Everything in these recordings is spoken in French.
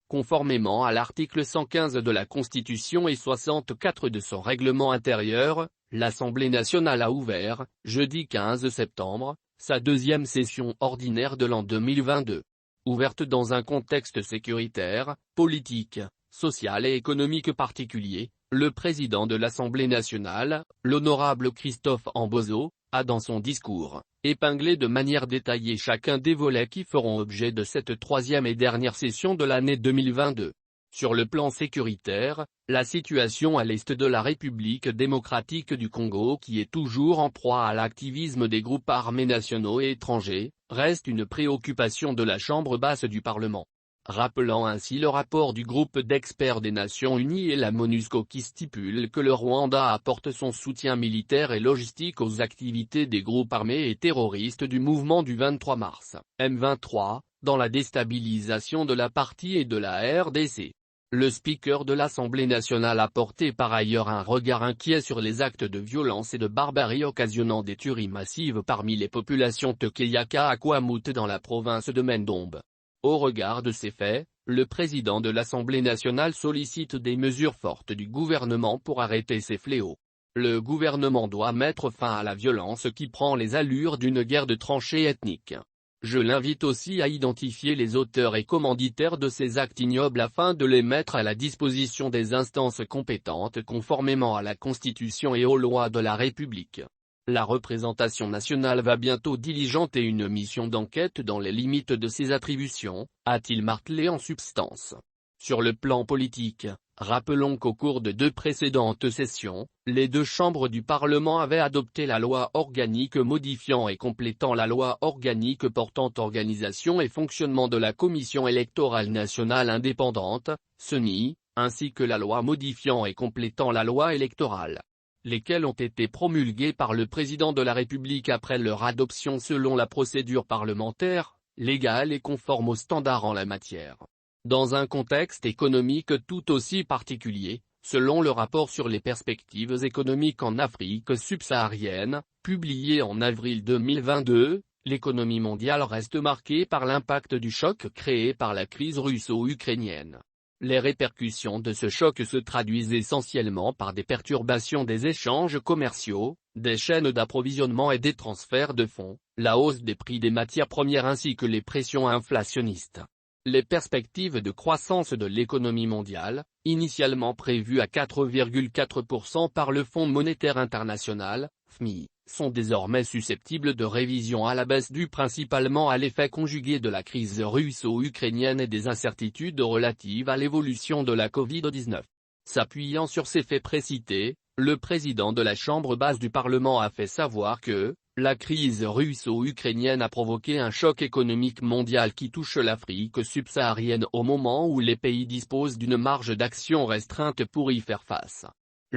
Conformément à l'article 115 de la Constitution et 64 de son règlement intérieur, l'Assemblée nationale a ouvert, jeudi 15 septembre, sa deuxième session ordinaire de l'an 2022. Ouverte dans un contexte sécuritaire, politique, social et économique particulier, le président de l'Assemblée nationale, l'honorable Christophe Ambozo, a dans son discours, épinglé de manière détaillée chacun des volets qui feront objet de cette troisième et dernière session de l'année 2022. Sur le plan sécuritaire, la situation à l'est de la République démocratique du Congo, qui est toujours en proie à l'activisme des groupes armés nationaux et étrangers, reste une préoccupation de la Chambre basse du Parlement. Rappelant ainsi le rapport du groupe d'experts des Nations Unies et la MONUSCO qui stipule que le Rwanda apporte son soutien militaire et logistique aux activités des groupes armés et terroristes du mouvement du 23 mars, M23, dans la déstabilisation de la partie et de la RDC. Le speaker de l'Assemblée nationale a porté par ailleurs un regard inquiet sur les actes de violence et de barbarie occasionnant des tueries massives parmi les populations Tekeyaka-Akwamut dans la province de Mendombe. Au regard de ces faits, le président de l'Assemblée nationale sollicite des mesures fortes du gouvernement pour arrêter ces fléaux. Le gouvernement doit mettre fin à la violence qui prend les allures d'une guerre de tranchées ethniques. Je l'invite aussi à identifier les auteurs et commanditaires de ces actes ignobles afin de les mettre à la disposition des instances compétentes conformément à la Constitution et aux lois de la République. La représentation nationale va bientôt diligenter une mission d'enquête dans les limites de ses attributions, a-t-il martelé en substance. Sur le plan politique, rappelons qu'au cours de deux précédentes sessions, les deux chambres du Parlement avaient adopté la loi organique modifiant et complétant la loi organique portant organisation et fonctionnement de la Commission électorale nationale indépendante, CENI, ainsi que la loi modifiant et complétant la loi électorale, lesquelles ont été promulguées par le président de la République après leur adoption selon la procédure parlementaire, légale et conforme aux standards en la matière. Dans un contexte économique tout aussi particulier, selon le rapport sur les perspectives économiques en Afrique subsaharienne, publié en avril 2022, l'économie mondiale reste marquée par l'impact du choc créé par la crise russo-ukrainienne. Les répercussions de ce choc se traduisent essentiellement par des perturbations des échanges commerciaux, des chaînes d'approvisionnement et des transferts de fonds, la hausse des prix des matières premières ainsi que les pressions inflationnistes. Les perspectives de croissance de l'économie mondiale, initialement prévues à 4,4% par le Fonds monétaire international, FMI, sont désormais susceptibles de révision à la baisse due principalement à l'effet conjugué de la crise russo-ukrainienne et des incertitudes relatives à l'évolution de la Covid-19. S'appuyant sur ces faits précités, le président de la Chambre basse du Parlement a fait savoir que la crise russo-ukrainienne a provoqué un choc économique mondial qui touche l'Afrique subsaharienne au moment où les pays disposent d'une marge d'action restreinte pour y faire face.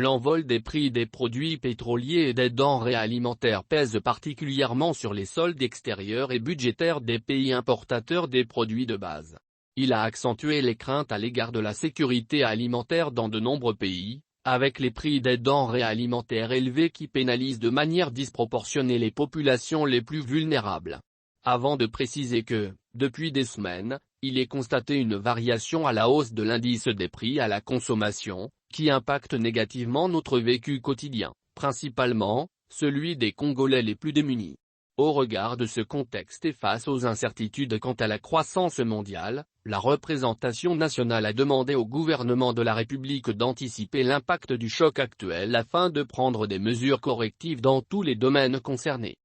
L'envol des prix des produits pétroliers et des denrées alimentaires pèse particulièrement sur les soldes extérieurs et budgétaires des pays importateurs des produits de base. Il a accentué les craintes à l'égard de la sécurité alimentaire dans de nombreux pays, avec les prix des denrées alimentaires élevés qui pénalisent de manière disproportionnée les populations les plus vulnérables. Avant de préciser que, depuis des semaines, il est constaté une variation à la hausse de l'indice des prix à la consommation, qui impacte négativement notre vécu quotidien, principalement, celui des Congolais les plus démunis. Au regard de ce contexte et face aux incertitudes quant à la croissance mondiale, la représentation nationale a demandé au gouvernement de la République d'anticiper l'impact du choc actuel afin de prendre des mesures correctives dans tous les domaines concernés.